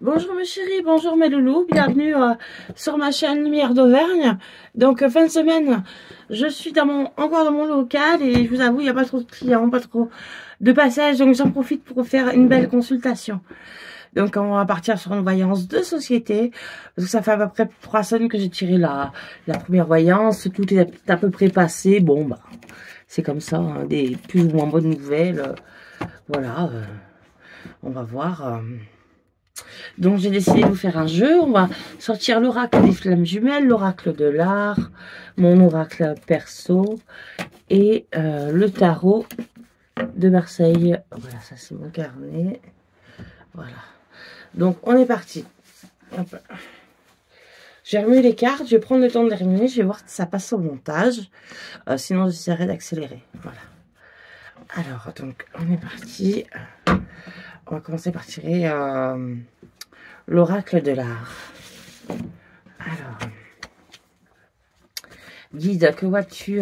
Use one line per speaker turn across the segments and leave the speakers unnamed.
Bonjour mes chéris, bonjour mes loulous, bienvenue sur ma chaîne Lumière d'Auvergne. Donc fin de semaine, je suis encore dans mon local et je vous avoue, il n'y a pas trop de clients, pas trop de passages, donc j'en profite pour faire une belle consultation. Donc on va partir sur une voyance de société, parce que ça fait à peu près 3 semaines que j'ai tiré la première voyance, tout est à peu près passé, bon bah c'est comme ça, hein, des plus ou moins bonnes nouvelles, voilà, on va voir... Donc j'ai décidé de vous faire un jeu. On va sortir l'oracle des flammes jumelles, l'oracle de l'art, mon oracle perso et le tarot de Marseille. Voilà, ça c'est mon carnet. Voilà. Donc on est parti. J'ai remis les cartes, je vais prendre le temps de les remuer, je vais voir si ça passe au montage. Sinon j'essaierai d'accélérer. Voilà. Alors, donc on est parti. On va commencer par tirer l'oracle de l'art. Alors, guide, que vois-tu?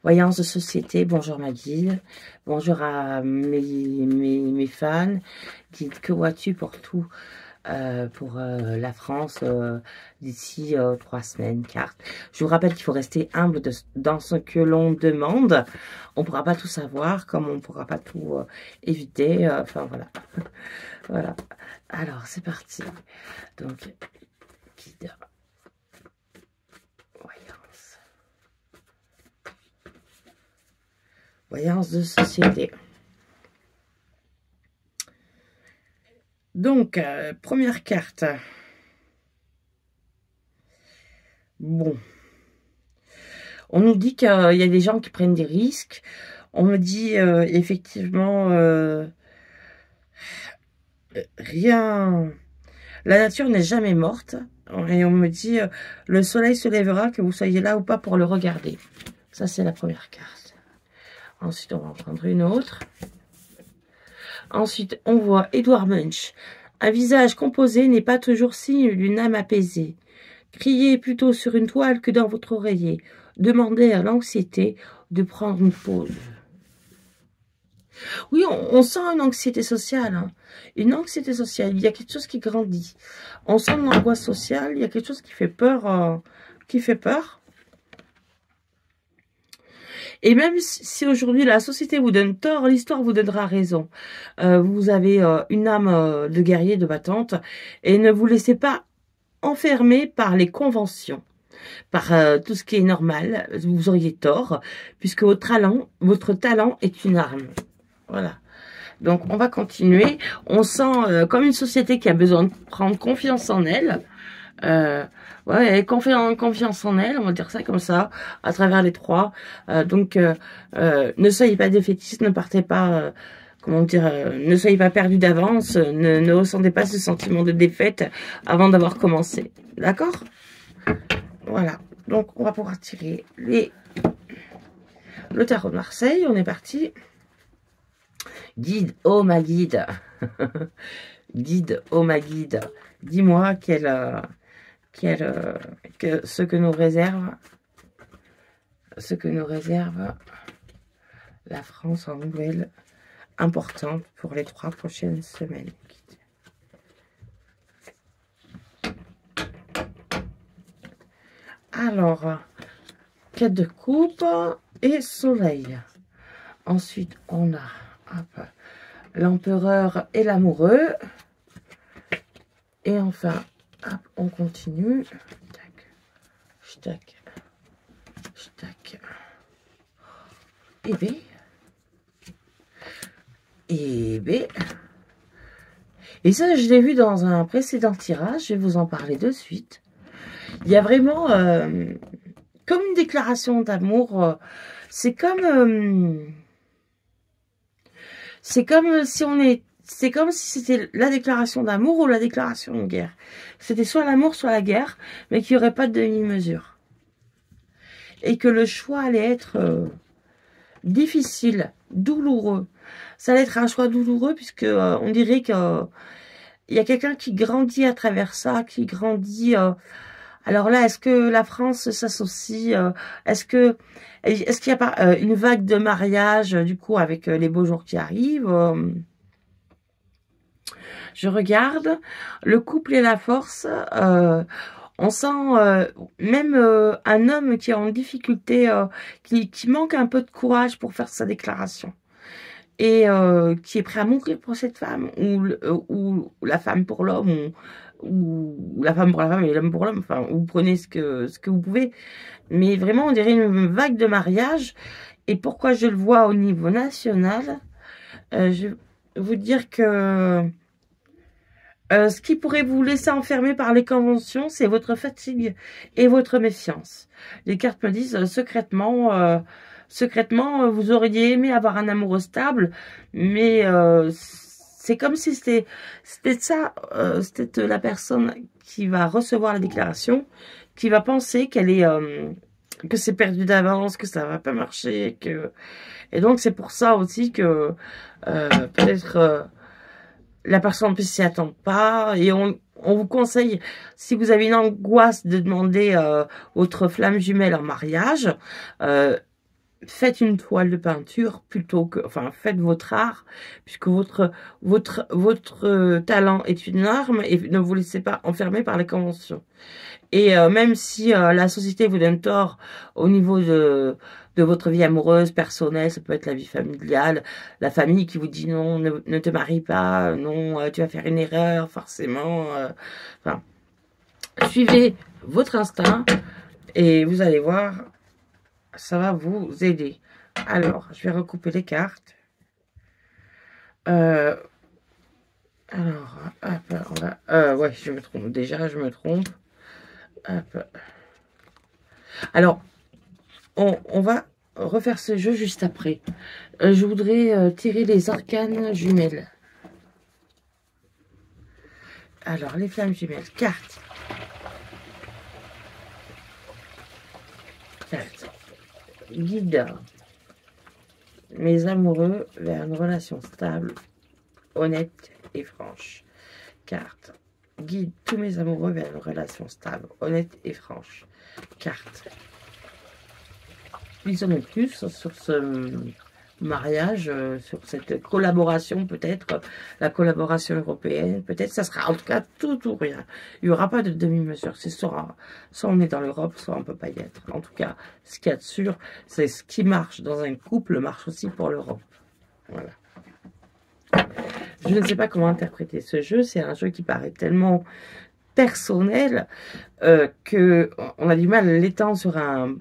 Voyance de société, bonjour ma guide. Bonjour à mes fans. Guide, que vois-tu pour tout? Pour la France d'ici 3 semaines, carte. Je vous rappelle qu'il faut rester humble dans ce que l'on demande. On ne pourra pas tout savoir, comme on ne pourra pas tout éviter. Enfin, voilà. Voilà. Alors, c'est parti. Donc, guide. Voyance. Voyance de société. Donc, première carte. Bon. On nous dit qu'il y a des gens qui prennent des risques. On me dit effectivement rien. La nature n'est jamais morte. Et on me dit le soleil se lèvera, que vous soyez là ou pas pour le regarder. Ça, c'est la première carte. Ensuite, on va en prendre une autre. Ensuite, on voit Edouard Munch. Un visage composé n'est pas toujours signe d'une âme apaisée. Criez plutôt sur une toile que dans votre oreiller. Demandez à l'anxiété de prendre une pause. Oui, on sent une anxiété sociale. Hein. Une anxiété sociale. Il y a quelque chose qui grandit. On sent une angoisse sociale. Il y a quelque chose qui fait peur. Et même si aujourd'hui la société vous donne tort, l'histoire vous donnera raison. Vous avez une âme de guerrier, de battante. Et ne vous laissez pas enfermer par les conventions. Par tout ce qui est normal. Vous auriez tort. Puisque votre talent est une arme. Voilà. Donc, on va continuer. On sent comme une société qui a besoin de prendre confiance en elle. Ouais, confiance en elle, on va dire ça comme ça, à travers les trois. Donc, ne soyez pas défaitistes, ne partez pas, comment dire, ne soyez pas perdus d'avance, ne ressentez pas ce sentiment de défaite avant d'avoir commencé. D'accord? Voilà. Donc, on va pouvoir tirer le tarot de Marseille. On est parti. Guide, oh ma guide. Guide, oh ma guide. Dis-moi ce que nous réserve la France en nouvelles importantes pour les 3 prochaines semaines. Alors, 4 de coupe et soleil. Ensuite, on a l'empereur et l'amoureux. Et enfin, hop, on continue. Tac, tac. Et B. Et ça, je l'ai vu dans un précédent tirage. Je vais vous en parler de suite. Il y a vraiment comme une déclaration d'amour. C'est comme si c'était la déclaration d'amour ou la déclaration de guerre. C'était soit l'amour, soit la guerre, mais qu'il n'y aurait pas de demi-mesure. Et que le choix allait être difficile, douloureux. Ça allait être un choix douloureux puisque on dirait que il y a quelqu'un qui grandit à travers ça, qui grandit. Alors là, est-ce que la France s'associe? Est-ce qu'il n'y a pas une vague de mariage du coup avec les beaux jours qui arrivent? Je regarde, le couple et la force, on sent même un homme qui est en difficulté, qui manque un peu de courage pour faire sa déclaration. Et qui est prêt à mourir pour cette femme, ou la femme pour l'homme, ou la femme pour la femme et l'homme pour l'homme, enfin, vous prenez ce que vous pouvez. Mais vraiment, on dirait une vague de mariage. Et pourquoi je le vois au niveau national, je vais vous dire que ce qui pourrait vous laisser enfermer par les conventions, c'est votre fatigue et votre méfiance. Les cartes me disent secrètement, vous auriez aimé avoir un amoureux stable, mais c'est comme si c'était ça, c'était la personne qui va recevoir la déclaration, qui va penser qu'elle est que c'est perdu d'avance, que ça va pas marcher, et donc c'est pour ça aussi que peut-être la personne ne s'y attend pas, et on vous conseille, si vous avez une angoisse de demander votre flamme jumelle en mariage, faites une toile de peinture plutôt que, enfin, faites votre art, puisque votre talent est une arme, et ne vous laissez pas enfermer par les conventions. Et même si la société vous donne tort au niveau de votre vie amoureuse, personnelle, ça peut être la vie familiale, la famille qui vous dit non, ne te marie pas, non, tu vas faire une erreur, forcément. Enfin, suivez votre instinct et vous allez voir, ça va vous aider. Alors, je vais recouper les cartes. Alors, hop, on va... ouais, je me trompe. Déjà, je me trompe. Hop. Alors, on va refaire ce jeu juste après. Je voudrais tirer les arcanes jumelles. Alors, les flammes jumelles. Carte. Carte. Guide mes amoureux vers une relation stable, honnête et franche. Carte. Guide tous mes amoureux vers une relation stable, honnête et franche. Carte. Ils en ont plus sur ce mariage, sur cette collaboration, peut-être, la collaboration européenne, peut-être, ça sera en tout cas tout ou rien. Il n'y aura pas de demi-mesure, c'est soit on est dans l'Europe, soit on ne peut pas y être. En tout cas, ce qu'il y a de sûr, c'est ce qui marche dans un couple marche aussi pour l'Europe. Voilà. Je ne sais pas comment interpréter ce jeu, c'est un jeu qui paraît tellement personnel qu'on a du mal à l'étendre sur un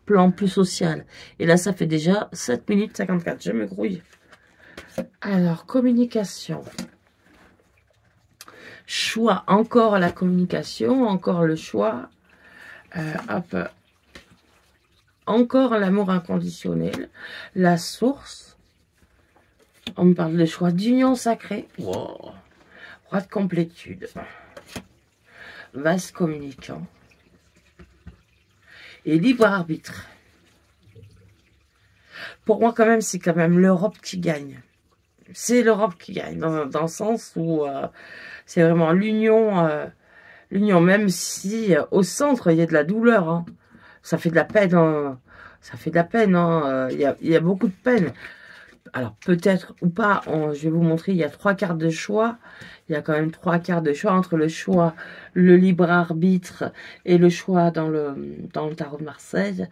plan plus social. Et là, ça fait déjà 7 minutes 54. Je me grouille. Alors, communication. Choix. Encore la communication. Encore le choix. Hop. Encore l'amour inconditionnel. La source. On me parle de choix d'union sacrée. Wow. Roi de complétude. Vaste communicant. Et libre arbitre. Pour moi, quand même, c'est quand même l'Europe qui gagne. C'est l'Europe qui gagne, dans le sens où c'est vraiment l'union, même si au centre, il y a de la douleur. Hein. Ça fait de la peine. Hein. Ça fait de la peine. Hein. Il y a beaucoup de peine. Alors, peut-être ou pas, je vais vous montrer, il y a 3 cartes de choix. Il y a quand même 3 cartes de choix entre le choix, le libre arbitre et le choix dans le tarot de Marseille.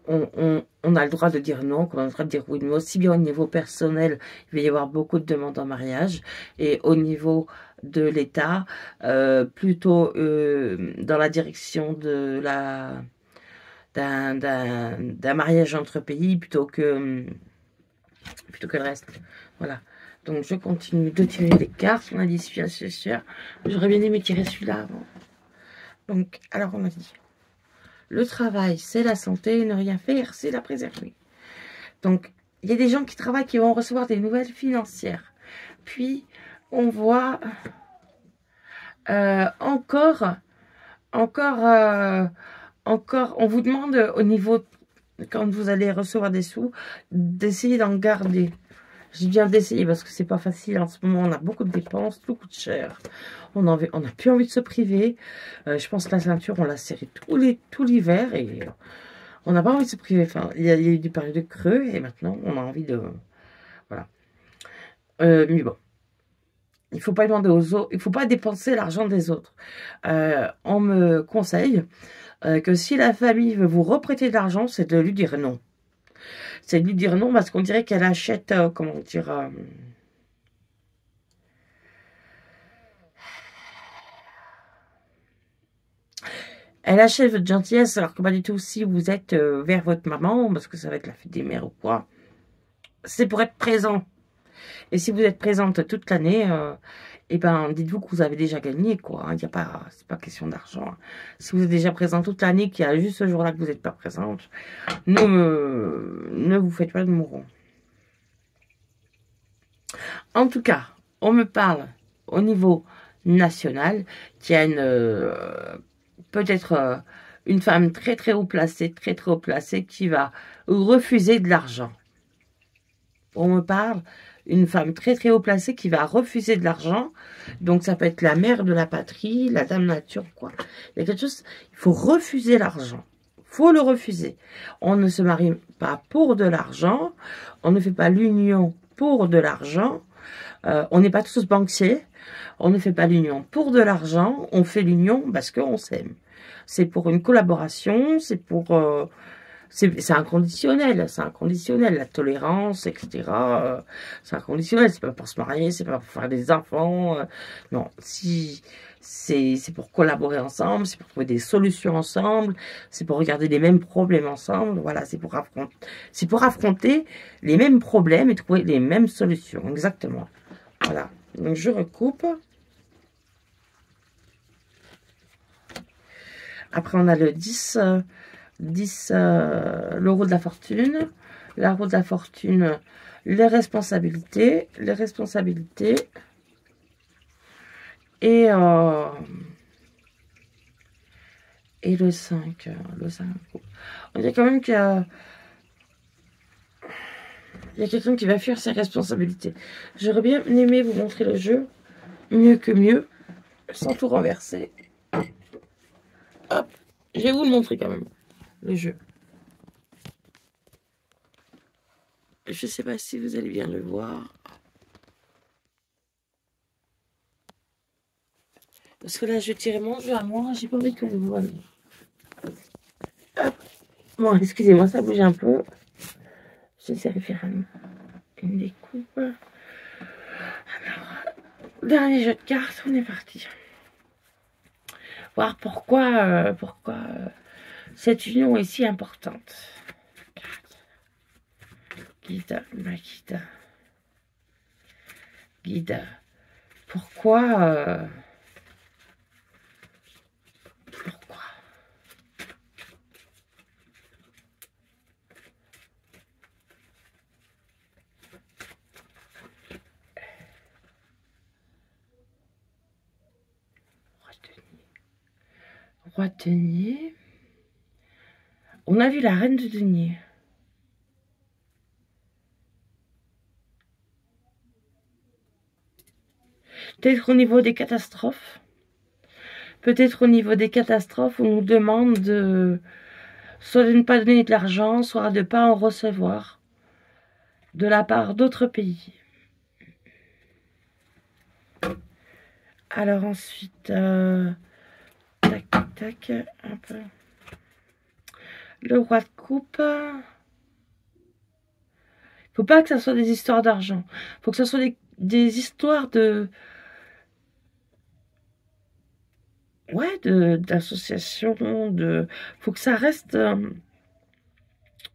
On a le droit de dire non, on a le droit de dire oui, mais aussi bien au niveau personnel, il va y avoir beaucoup de demandes en mariage, et au niveau de l'État, plutôt dans la direction de d'un mariage entre pays plutôt que le reste. Voilà. Donc, je continue de tirer les cartes. On a dit celui-là, c'est sûr. J'aurais bien aimé tirer celui-là avant. Donc, alors, on a dit le travail, c'est la santé. Ne rien faire, c'est la préserver. Donc, il y a des gens qui travaillent qui vont recevoir des nouvelles financières. Puis, on voit encore, on vous demande au niveau, quand vous allez recevoir des sous, d'essayer d'en garder. Je dis bien d'essayer parce que c'est pas facile en ce moment. On a beaucoup de dépenses, tout coûte cher. On n'a plus envie de se priver. Je pense que la ceinture, on l'a serrée tout l'hiver et on n'a pas envie de se priver. Enfin, il y a eu des périodes de creux et maintenant on a envie de... Voilà. Mais bon. il faut pas demander aux autres, il faut pas dépenser l'argent des autres. On me conseille que si la famille veut vous reprêter de l'argent, c'est de lui dire non. C'est de lui dire non parce qu'on dirait qu'elle achète, comment dire... elle achète votre gentillesse, alors que pas du tout si vous êtes vers votre maman, parce que ça va être la fête des mères ou quoi. C'est pour être présent. Et si vous êtes présente toute l'année, eh ben, dites-vous que vous avez déjà gagné, quoi. Il n'y a pas, c'est pas question d'argent. Si vous êtes déjà présente toute l'année, qu'il y a juste ce jour-là que vous n'êtes pas présente, ne vous faites pas de mourons. En tout cas, on me parle au niveau national qu'il y a peut-être une femme très haut placée, très haut placée, qui va refuser de l'argent. On me parle une femme très haut placée qui va refuser de l'argent. Donc ça peut être la mère de la patrie, la dame nature, quoi. Il y a quelque chose, il faut refuser l'argent. Il faut le refuser. On ne se marie pas pour de l'argent. On ne fait pas l'union pour de l'argent. On n'est pas tous banquiers. On ne fait pas l'union pour de l'argent. On fait l'union parce qu'on s'aime. C'est pour une collaboration, c'est pour... c'est inconditionnel, la tolérance, etc. C'est inconditionnel, c'est pas pour se marier, c'est pas pour faire des enfants. Non, si c'est pour collaborer ensemble, c'est pour trouver des solutions ensemble, c'est pour regarder les mêmes problèmes ensemble. Voilà, c'est pour affronter les mêmes problèmes et trouver les mêmes solutions, exactement. Voilà, donc je recoupe. Après, on a le 10, le roue de la fortune. La roue de la fortune, les responsabilités. Et le 5. On dirait quand même qu'il y a quelqu'un qui va fuir ses responsabilités. J'aurais bien aimé vous montrer le jeu. Mieux que mieux. Sans tout renverser. Hop, je vais vous le montrer quand même, le jeu. Je ne sais pas si vous allez bien le voir. Parce que là, je tirais mon jeu à moi, j'ai pas envie que vous voyez. Hop. Bon, excusez-moi, ça bouge un peu. J'essaie de faire une découpe. Alors, dernier jeu de cartes, on est parti. Voir pourquoi cette union est si importante. Guide, Makida. Guide. Pourquoi Roi de denier. On a vu la reine de denier. Peut-être au niveau des catastrophes. Peut-être au niveau des catastrophes, on nous demande soit de ne pas donner de l'argent, soit de ne pas en recevoir de la part d'autres pays. Alors ensuite, tac, tac, tac, un peu. Le roi de coupe. Faut pas que ça soit des histoires d'argent. Faut que ça soit des histoires de... Ouais, d'association, faut que ça reste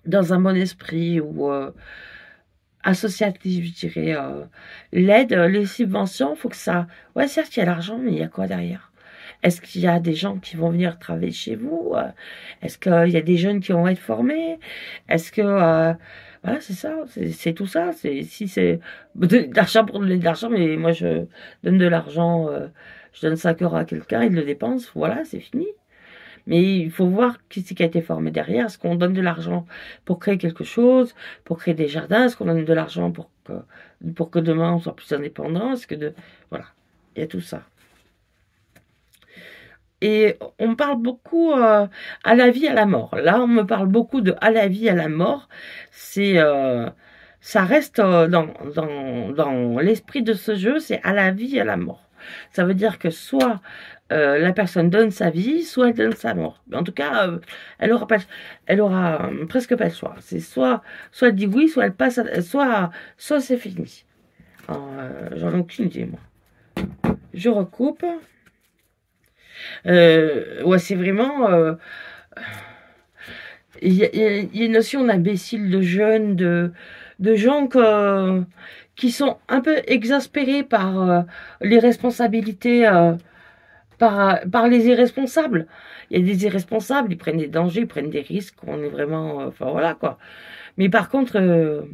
dans un bon esprit ou associatif, je dirais. L'aide, les subventions, faut que ça... Ouais, certes, il y a l'argent, mais il y a quoi derrière? Est-ce qu'il y a des gens qui vont venir travailler chez vous? Est-ce qu'il y a des jeunes qui vont être formés? Est-ce que... voilà, c'est ça, c'est tout ça. Si c'est de l'argent pour donner de l'argent, mais moi, je donne de l'argent... je donne 5 € à quelqu'un, il le dépense, voilà, c'est fini. Mais il faut voir qui c'est qui a été formé derrière. Est-ce qu'on donne de l'argent pour créer quelque chose, pour créer des jardins? Est-ce qu'on donne de l'argent pour que demain on soit plus indépendant? Voilà, il y a tout ça. Et on me parle beaucoup à la vie, à la mort. Là, on me parle beaucoup de à la vie, à la mort. C'est ça reste dans l'esprit de ce jeu, c'est à la vie et à la mort. Ça veut dire que soit la personne donne sa vie, soit elle donne sa mort. Mais en tout cas, elle aura presque pas le choix. C'est soit elle dit oui, soit elle passe, soit c'est fini. J'en ai aucune idée, moi. Je recoupe. Ouais, c'est vraiment... il y a une notion d'imbécile, de jeunes, de gens qui sont un peu exaspérés par les responsabilités, par les irresponsables. Il y a des irresponsables, ils prennent des dangers, ils prennent des risques, on est vraiment... enfin, voilà, quoi. Mais par contre,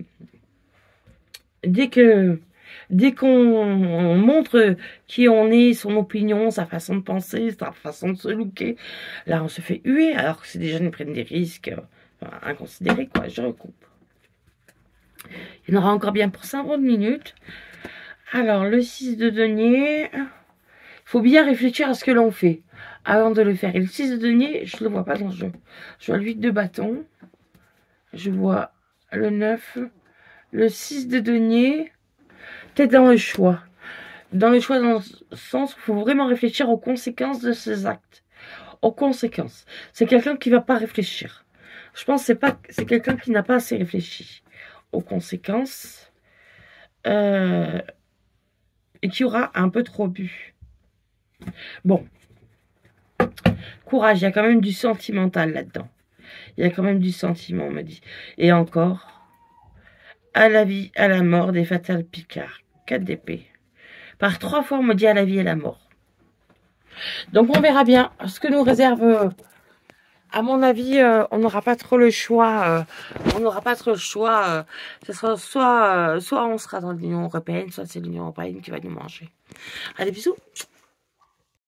dès qu'on montre qui on est, son opinion, sa façon de penser, sa façon de se looker, là on se fait huer, alors que c'est des jeunes qui prennent des risques inconsidérés, quoi. Je recoupe. Il y en aura encore bien pour 50 minutes. Alors, le 6 de denier, il faut bien réfléchir à ce que l'on fait avant de le faire. Et le 6 de denier, je ne le vois pas dans le jeu. Je vois le 8 de bâton, je vois le 9, le 6 de denier, peut-être dans le choix. Dans le choix, dans le sens où il faut vraiment réfléchir aux conséquences de ses actes. Aux conséquences. C'est quelqu'un qui ne va pas réfléchir. Je pense que c'est quelqu'un qui n'a pas assez réfléchi aux conséquences et qui aura un peu trop bu. Bon. Courage, il y a quand même du sentimental là-dedans. Il y a quand même du sentiment, on me dit. Et encore, à la vie, à la mort des fatales Picards. 4 d'épée. Par 3 fois, on me dit à la vie et à la mort. Donc, on verra bien ce que nous réserve... à mon avis, on n'aura pas trop le choix. On n'aura pas trop le choix. Ce sera soit on sera dans l'Union européenne, soit c'est l'Union européenne qui va nous manger. Allez, bisous.